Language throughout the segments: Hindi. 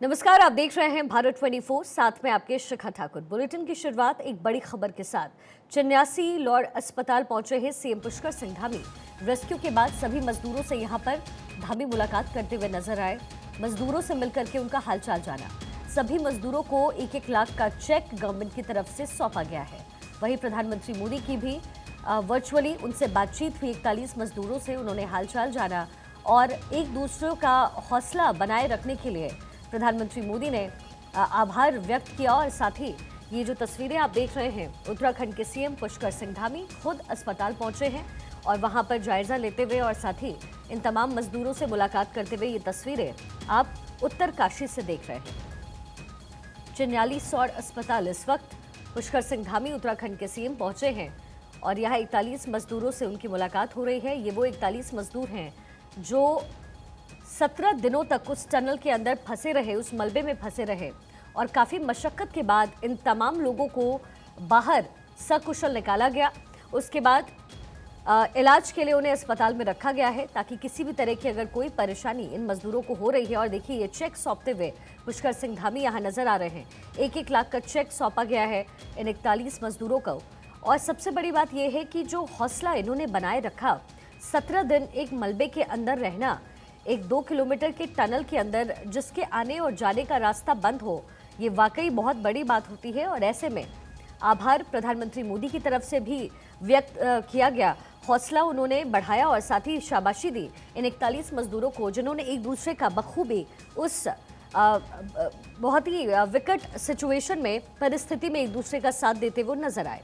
नमस्कार, आप देख रहे हैं भारत 24, साथ में आपके शिखा ठाकुर। बुलेटिन की शुरुआत एक बड़ी खबर के साथ। चन्यासी लॉर्ड अस्पताल पहुंचे हैं सीएम पुष्कर सिंह धामी। रेस्क्यू के बाद सभी मजदूरों से यहां पर धामी मुलाकात करते हुए नजर आए। मजदूरों से मिलकर के उनका हालचाल जाना। सभी मजदूरों को 1-1 लाख का चेक गवर्नमेंट की तरफ से सौंपा गया है। वहीं प्रधानमंत्री मोदी की भी वर्चुअली उनसे बातचीत हुई। 41 मजदूरों से उन्होंने हालचाल जाना और एक दूसरे का हौसला बनाए रखने के लिए प्रधानमंत्री मोदी ने आभार व्यक्त किया। और साथ ही ये जो तस्वीरें आप देख रहे हैं, उत्तराखंड के सीएम पुष्कर सिंह धामी खुद अस्पताल पहुंचे हैं और वहां पर जायजा लेते हुए और साथ ही इन तमाम मजदूरों से मुलाकात करते हुए ये तस्वीरें आप उत्तरकाशी से देख रहे हैं। चन्यालीसौड़ अस्पताल इस वक्त पुष्कर सिंह धामी उत्तराखंड के सीएम पहुंचे हैं और यहाँ 41 मजदूरों से उनकी मुलाकात हो रही है। ये वो 41 मजदूर हैं जो 17 दिनों तक उस टनल के अंदर फंसे रहे, उस मलबे में फंसे रहे और काफ़ी मशक्कत के बाद इन तमाम लोगों को बाहर सकुशल निकाला गया। उसके बाद इलाज के लिए उन्हें अस्पताल में रखा गया है ताकि किसी भी तरह की अगर कोई परेशानी इन मजदूरों को हो रही है। और देखिए, ये चेक सौंपते हुए पुष्कर सिंह धामी यहाँ नजर आ रहे हैं। 1-1 लाख का चेक सौंपा गया है इन 41 मजदूरों को। और सबसे बड़ी बात यह है कि जो हौसला इन्होंने बनाए रखा, 17 दिन एक मलबे के अंदर रहना, एक 2 किलोमीटर के टनल के अंदर जिसके आने और जाने का रास्ता बंद हो, ये वाकई बहुत बड़ी बात होती है। और ऐसे में आभार प्रधानमंत्री मोदी की तरफ से भी व्यक्त किया गया। हौसला उन्होंने बढ़ाया और साथ ही शाबाशी दी इन 41 मजदूरों को जिन्होंने एक दूसरे का बखूबी उस बहुत ही विकट सिचुएशन में, परिस्थिति में एक दूसरे का साथ देते हुए नजर आए।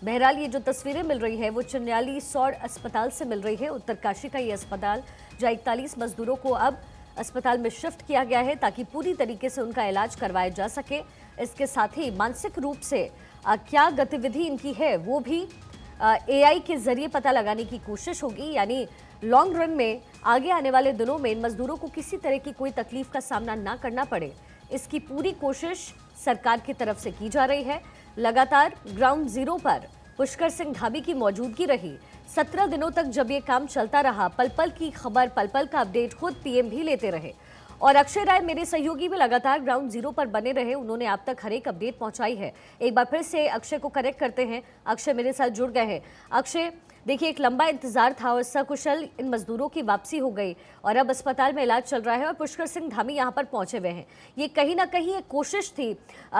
बहरहाल ये जो तस्वीरें मिल रही है वो चन्यालीसौड़ अस्पताल से मिल रही है। उत्तरकाशी का ये अस्पताल, जहाँ 41 मजदूरों को अब अस्पताल में शिफ्ट किया गया है ताकि पूरी तरीके से उनका इलाज करवाया जा सके। इसके साथ ही मानसिक रूप से क्या गतिविधि इनकी है वो भी AI के जरिए पता लगाने की कोशिश होगी। यानी लॉन्ग रन में, आगे आने वाले दिनों में इन मजदूरों को किसी तरह की कोई तकलीफ का सामना ना करना पड़े, इसकी पूरी कोशिश सरकार की तरफ से की जा रही है। लगातार ग्राउंड जीरो पर पुष्कर सिंह धामी की मौजूदगी रही। 17 दिनों तक जब ये काम चलता रहा, पल पल की खबर, पल पल का अपडेट खुद PM भी लेते रहे। और अक्षय राय, मेरे सहयोगी, भी लगातार ग्राउंड जीरो पर बने रहे। उन्होंने आप तक हर एक अपडेट पहुंचाई है। एक बार फिर से अक्षय को कनेक्ट करते हैं। अक्षय मेरे साथ जुड़ गए हैं। अक्षय, देखिए, एक लंबा इंतजार था और सकुशल इन मजदूरों की वापसी हो गई और अब अस्पताल में इलाज चल रहा है और पुष्कर सिंह धामी यहाँ पर पहुंचे हुए हैं। ये कहीं ना कहीं एक कोशिश थी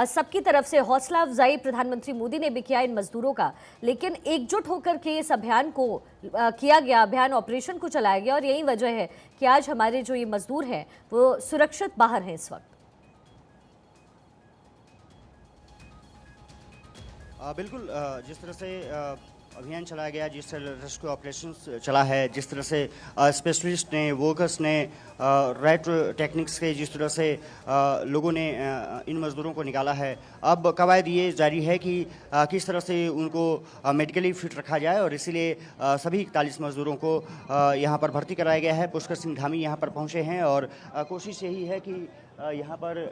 सबकी तरफ से, हौसला अफजाई प्रधानमंत्री मोदी ने भी किया इन मजदूरों का, लेकिन एकजुट होकर के इस अभियान को किया गया, अभियान ऑपरेशन को चलाया गया और यही वजह है कि आज हमारे जो ये मजदूर हैं वो सुरक्षित बाहर हैं इस वक्त। बिल्कुल, जिस तरह से अभियान चलाया गया, जिस तरह रेस्क्यू ऑपरेशन चला है, जिस तरह से स्पेशलिस्ट ने, वर्कर्स ने, राइट टेक्निक्स के जिस तरह से लोगों ने इन मजदूरों को निकाला है, अब कवायद ये जारी है कि किस तरह से उनको मेडिकली फिट रखा जाए और इसीलिए सभी 41 मजदूरों को यहाँ पर भर्ती कराया गया है। पुष्कर सिंह धामी यहाँ पर पहुँचे हैं और कोशिश यही है कि यहाँ पर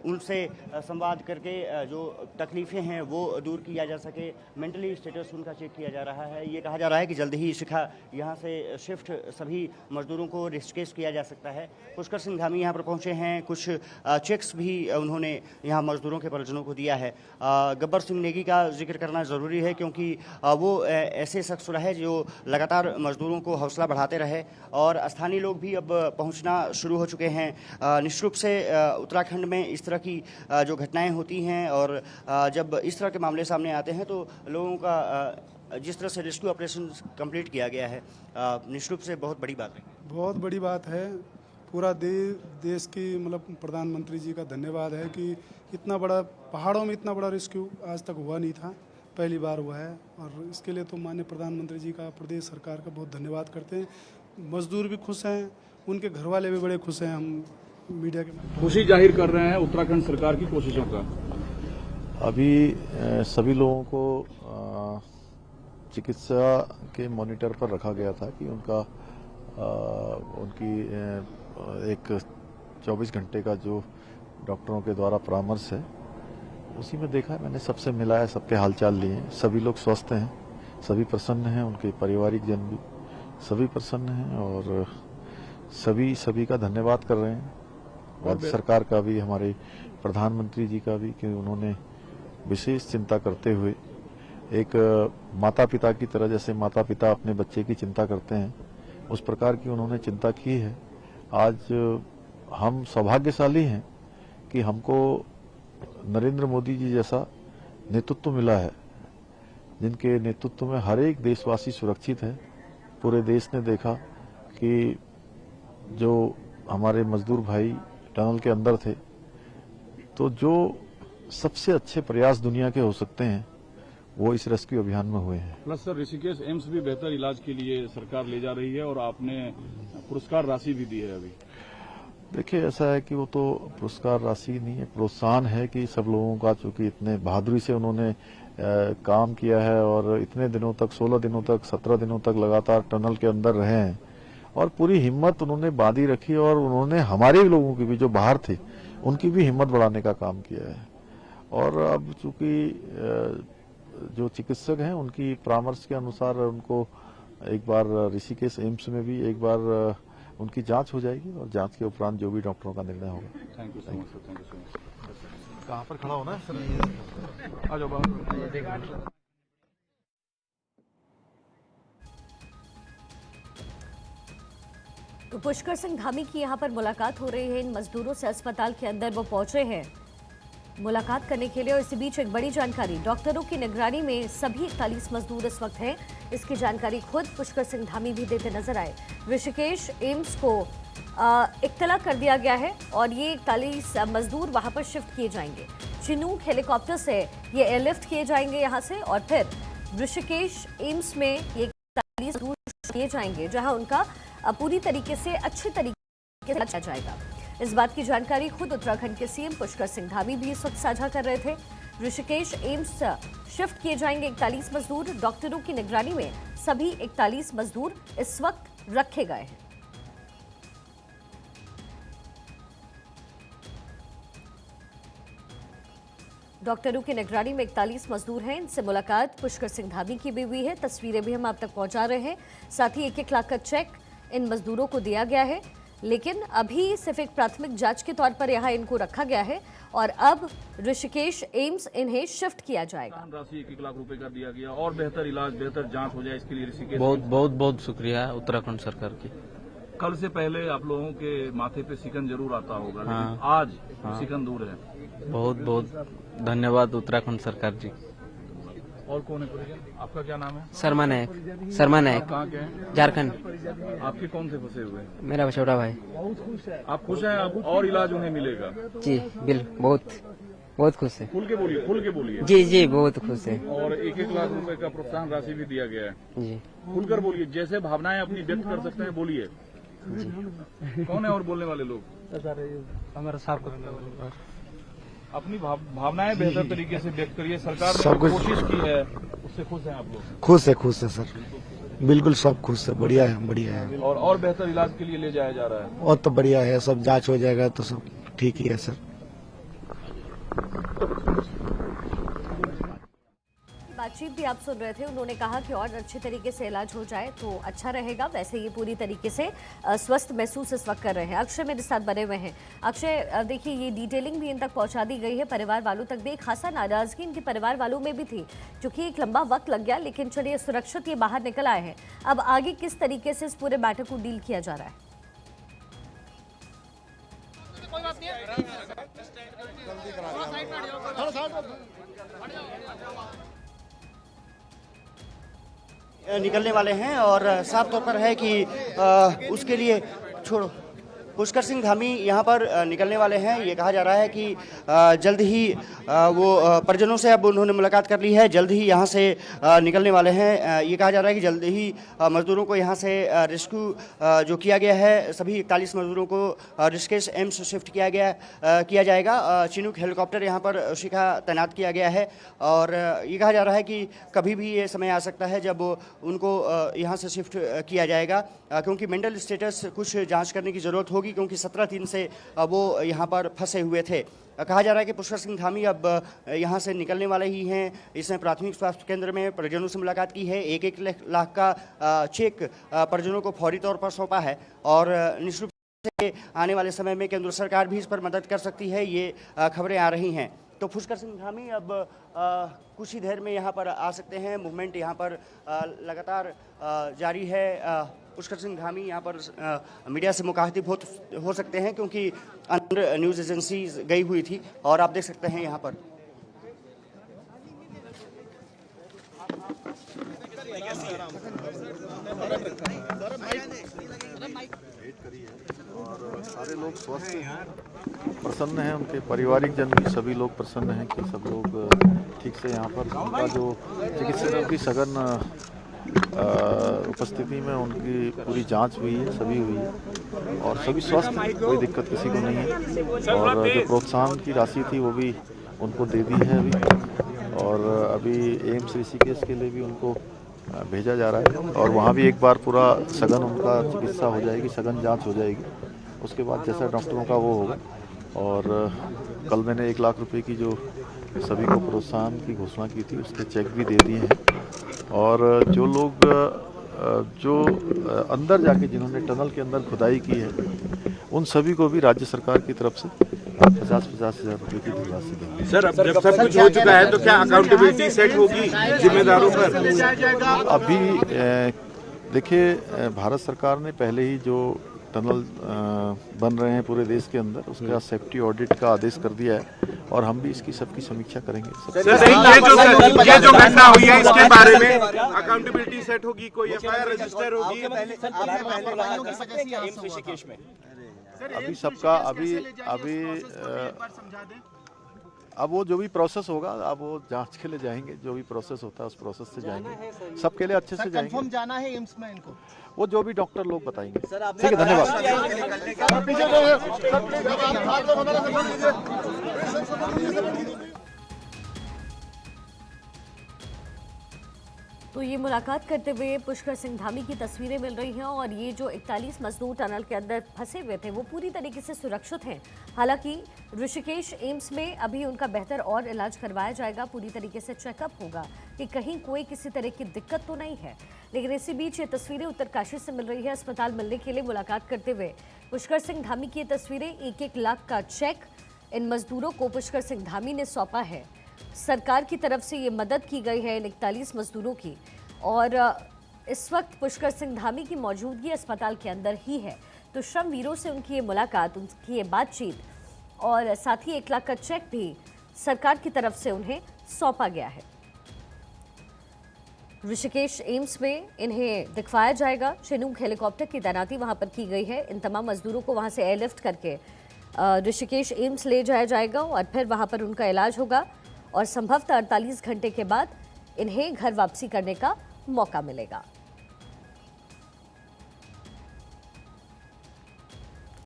उनसे संवाद करके जो तकलीफ़ें हैं वो दूर किया जा सके। मेंटली स्टेटस उनका चेक किया जा रहा है। ये कहा जा रहा है कि जल्द ही शिखा यहाँ से शिफ्ट सभी मजदूरों को रिस्केस किया जा सकता है। पुष्कर सिंह धामी यहाँ पर पहुँचे हैं, कुछ चेक्स भी उन्होंने यहाँ मजदूरों के परिजनों को दिया है। गब्बर सिंह नेगी का जिक्र करना ज़रूरी है क्योंकि वो ऐसे शख्स रहे जो लगातार मजदूरों को हौसला बढ़ाते रहे और स्थानीय लोग भी अब पहुँचना शुरू हो चुके हैं। निश्चित रूप से उत्तराखंड में इस तरह की जो घटनाएं होती हैं और जब इस तरह के मामले सामने आते हैं तो लोगों का जिस तरह से रेस्क्यू ऑपरेशन कंप्लीट किया गया है, निश्चित रूप से बहुत बड़ी बात है। बहुत बड़ी बात है। पूरा देश की, मतलब प्रधानमंत्री जी का धन्यवाद है कि इतना बड़ा, पहाड़ों में इतना बड़ा रेस्क्यू आज तक हुआ नहीं था, पहली बार हुआ है और इसके लिए तो माननीय प्रधानमंत्री जी का, प्रदेश सरकार का बहुत धन्यवाद करते हैं। मजदूर भी खुश हैं, उनके घर वाले भी बड़े खुश हैं। हम मीडिया के खुशी जाहिर कर रहे हैं उत्तराखंड सरकार की कोशिशों का। अभी सभी लोगों को चिकित्सा के मॉनिटर पर रखा गया था कि उनकी एक 24 घंटे का जो डॉक्टरों के द्वारा परामर्श है उसी में देखा है। मैंने सबसे मिला है, सबके हालचाल लिए हैं। सभी लोग स्वस्थ हैं, सभी प्रसन्न हैं, उनके पारिवारिक जन भी सभी प्रसन्न हैं और सभी का धन्यवाद कर रहे हैं राज्य सरकार का भी, हमारे प्रधानमंत्री जी का भी, कि उन्होंने विशेष चिंता करते हुए एक माता पिता की तरह, जैसे माता पिता अपने बच्चे की चिंता करते हैं, उस प्रकार की उन्होंने चिंता की है। आज हम सौभाग्यशाली हैं कि हमको नरेंद्र मोदी जी जैसा नेतृत्व मिला है, जिनके नेतृत्व में हर एक देशवासी सुरक्षित है। पूरे देश ने देखा कि जो हमारे मजदूर भाई टनल के अंदर थे, तो जो सबसे अच्छे प्रयास दुनिया के हो सकते हैं वो इस रेस्क्यू अभियान में हुए हैं। प्लस सर, ऋषिकेश एम्स भी बेहतर इलाज के लिए सरकार ले जा रही है और आपने पुरस्कार राशि भी दी है अभी। देखिए, ऐसा है कि वो तो पुरस्कार राशि नहीं है, प्रोत्साहन है कि सब लोगों का, चूंकि इतने बहादुरी से उन्होंने काम किया है और इतने दिनों तक, 16 दिनों तक, 17 दिनों तक लगातार टनल के अंदर रहे हैं और पूरी हिम्मत उन्होंने बांधी रखी और उन्होंने हमारे लोगों की भी, जो बाहर थे, उनकी भी हिम्मत बढ़ाने का काम किया है। और अब चूंकि जो चिकित्सक हैं उनकी परामर्श के अनुसार उनको एक बार ऋषिकेश एम्स में भी एक बार उनकी जांच हो जाएगी और जांच के उपरांत जो भी डॉक्टरों का निर्णय होगा। Thank you so much sir, thank you so much. कहाँ पर खड़ा होना है सर? आ जाओ बाहर। तो पुष्कर सिंह धामी की यहाँ पर मुलाकात हो रही है। इन मजदूरों से अस्पताल के अंदर वो पहुंचे हैं मुलाकात करने के लिए। और इसी बीच एक बड़ी जानकारी, डॉक्टरों की निगरानी में सभी 41 मजदूर इस वक्त हैं। इसकी जानकारी खुद पुष्कर सिंह धामी भी देते नजर आए। ऋषिकेश एम्स को इत्तला कर दिया गया है और ये 41 मजदूर वहां पर शिफ्ट किए जाएंगे। चिनूक हेलीकॉप्टर से ये एयरलिफ्ट किए जाएंगे यहाँ से और फिर ऋषिकेश एम्स में ये 41 मजदूर किए जाएंगे, जहां उनका पूरी तरीके से, अच्छे तरीके से किया जाएगा। इस बात की जानकारी खुद उत्तराखंड के सीएम पुष्कर सिंह धामी भी इस वक्त साझा कर रहे थे। ऋषिकेश एम्स शिफ्ट किए जाएंगे 41 मजदूर। डॉक्टरों की निगरानी में सभी 41 मजदूर इस वक्त रखे गए हैं। डॉक्टरों की निगरानी में 41 मजदूर हैं। इनसे मुलाकात पुष्कर सिंह धामी की भी हुई है। तस्वीरें भी हम आप तक पहुंचा रहे हैं। साथ ही 1-1 लाख का चेक इन मजदूरों को दिया गया है, लेकिन अभी सिर्फ एक प्राथमिक जांच के तौर पर यहाँ इनको रखा गया है और अब ऋषिकेश एम्स इन्हें शिफ्ट किया जाएगा। राशि 1-1 लाख रुपए का दिया गया और बेहतर इलाज, बेहतर जांच हो जाए, इसके लिए ऋषिकेश बहुत शुक्रिया उत्तराखंड सरकार की। कल से पहले आप लोगों के माथे पे सिकन जरूर आता होगा, लेकिन आज सिकन दूर है। बहुत धन्यवाद उत्तराखंड सरकार जी। और कौन है परिजन? आपका क्या नाम है? शर्मा नायक। आप कहाँ के हैं? झारखंड। आपके कौन से फंसे हुए हैं? मेरा छोटा भाई। आप खुश हैं? आप और इलाज उन्हें मिलेगा? जी बहुत खुश है। खुल के बोलिए। जी बहुत खुश है। और 1-1 लाख रुपए का प्रोत्साहन राशि भी दिया गया है। जी खुलकर बोलिए, जैसे भावनाएं अपनी व्यक्त कर सकते हैं, बोलिए। कौन है और बोलने वाले लोग? हमारा साफ अपनी भावनाएं बेहतर तरीके से व्यक्त करिए। सरकार ने कोशिश की है, उससे खुश हैं आप लोग? खुश है सर, बिल्कुल सब खुश है, बढ़िया है। और बेहतर इलाज के लिए ले जाया जा रहा है। और तो बढ़िया है, सब जांच हो जाएगा तो सब ठीक ही है सर। बातचीत भी आप सुन रहे थे। उन्होंने कहा कि और अच्छे तरीके से इलाज हो जाए तो अच्छा रहेगा। वैसे ये पूरी तरीके से स्वस्थ महसूस इस वक्त कर रहे हैं। अक्षय मेरे साथ बने हुए हैं। अक्षय, देखिए, ये डिटेलिंग भी इन तक पहुंचा दी गई है, परिवार वालों तक भी। एक खासा नाराजगी इनके परिवार वालों में भी थी, क्योंकि एक लंबा वक्त लग गया, लेकिन चलिए सुरक्षित ये बाहर निकल आए हैं। अब आगे किस तरीके से इस पूरे मैटर को डील किया जा रहा है? निकलने वाले हैं और साफ तौर पर है कि उसके लिए छोड़ो, पुष्कर सिंह धामी यहाँ पर निकलने वाले हैं। ये कहा जा रहा है कि जल्द ही वो परिजनों से अब उन्होंने मुलाकात कर ली है, जल्द ही यहाँ से निकलने वाले हैं। ये कहा जा रहा है कि जल्द ही मजदूरों को यहाँ से रेस्क्यू जो किया गया है, सभी 41 मजदूरों को ऋषिकेश एम्स शिफ्ट किया जाएगा। चिनूक हेलीकॉप्टर यहाँ पर उसी का तैनात किया गया है और ये कहा जा रहा है कि कभी भी ये समय आ सकता है जब उनको यहाँ से शिफ्ट किया जाएगा, क्योंकि मेंटल स्टेटस कुछ जाँच करने की ज़रूरत होगी, क्योंकि 17 दिन से वो यहाँ पर फंसे हुए थे। कहा जा रहा है कि पुष्कर सिंह धामी अब यहाँ से निकलने वाले ही हैं। इसने प्राथमिक स्वास्थ्य केंद्र में परिजनों से मुलाकात की है। 1-1 लाख का चेक परिजनों को फौरी तौर पर सौंपा है और निःशुल्क से आने वाले समय में केंद्र सरकार भी इस पर मदद कर सकती है, ये खबरें आ रही हैं। तो पुष्कर सिंह धामी अब कुछ ही देर में यहाँ पर आ सकते हैं। मूवमेंट यहाँ पर लगातार जारी है। पुष्कर सिंह धामी यहाँ पर मीडिया से मुखातिब हो सकते हैं, क्योंकि अंदर न्यूज़ एजेंसी गई हुई थी और आप देख सकते हैं यहाँ पर। और सारे लोग स्वस्थ हैं, प्रसन्न हैं, उनके पारिवारिक जन भी सभी लोग प्रसन्न हैं कि सब लोग ठीक से यहाँ पर उनका जो चिकित्सकों की सघन उपस्थिति में उनकी पूरी जांच हुई है, सभी हुई है और सभी स्वस्थ हैं, कोई दिक्कत किसी को नहीं है। और जो प्रोत्साहन की राशि थी वो भी उनको दे दी है अभी, और अभी एम्स ऋषिकेश के लिए भी उनको भेजा जा रहा है और वहाँ भी एक बार पूरा सघन उनका चिकित्सा हो जाएगी, सघन जांच हो जाएगी। उसके बाद जैसा डॉक्टरों का वो होगा। और कल मैंने 1 लाख रुपए की जो सभी को प्रोत्साहन की घोषणा की थी उसके चेक भी दे दिए हैं। और जो लोग जो अंदर जाके जिन्होंने टनल के अंदर खुदाई की है उन सभी को भी राज्य सरकार की तरफ से 50-50 हज़ार रुपये की धनराशि देंगे। सर, अब जब सब कुछ हो चुका है तो क्या अकाउंटेबिलिटी सेट होगी जिम्मेदारों पर? अभी देखिए, भारत सरकार ने पहले ही जो टनल बन रहे हैं पूरे देश के अंदर उसका सेफ्टी ऑडिट का आदेश कर दिया है और हम भी इसकी सबकी समीक्षा करेंगे। ये जो घटना हुई है इसके बारे में अकाउंटेबिलिटी सेट होगी, कोई एफआईआर रजिस्टर होगी? अभी सबका अब वो जो भी प्रोसेस होगा, अब वो जांच के लिए जाएंगे, जो भी प्रोसेस होता है उस प्रोसेस से जाएंगे, सबके लिए अच्छे से जाएंगे। कंफर्म जाना है एम्स में इनको, वो जो भी डॉक्टर लोग बताएंगे। ठीक है, धन्यवाद। तो ये मुलाकात करते हुए पुष्कर सिंह धामी की तस्वीरें मिल रही हैं और ये जो 41 मजदूर टनल के अंदर फंसे हुए थे वो पूरी तरीके से सुरक्षित हैं। हालांकि ऋषिकेश एम्स में अभी उनका बेहतर और इलाज करवाया जाएगा, पूरी तरीके से चेकअप होगा कि कहीं कोई किसी तरह की दिक्कत तो नहीं है। लेकिन इसी बीच ये तस्वीरें उत्तरकाशी से मिल रही है। अस्पताल मिलने के लिए मुलाकात करते हुए पुष्कर सिंह धामी की तस्वीरें, 1-1 लाख का चेक इन मजदूरों को पुष्कर सिंह धामी ने सौंपा है। सरकार की तरफ से ये मदद की गई है इन 41 मजदूरों की और इस वक्त पुष्कर सिंह धामी की मौजूदगी अस्पताल के अंदर ही है। तो श्रम वीरों से उनकी ये मुलाकात, उनकी ये बातचीत और साथ ही 1 लाख का चेक भी सरकार की तरफ से उन्हें सौंपा गया है। ऋषिकेश एम्स में इन्हें दिखवाया जाएगा। चिनूक हेलीकॉप्टर की तैनाती वहां पर की गई है। इन तमाम मजदूरों को वहां से एयरलिफ्ट करके ऋषिकेश एम्स ले जाया जाएगा और फिर वहां पर उनका इलाज होगा और संभवतः 48 घंटे के बाद इन्हें घर वापसी करने का मौका मिलेगा।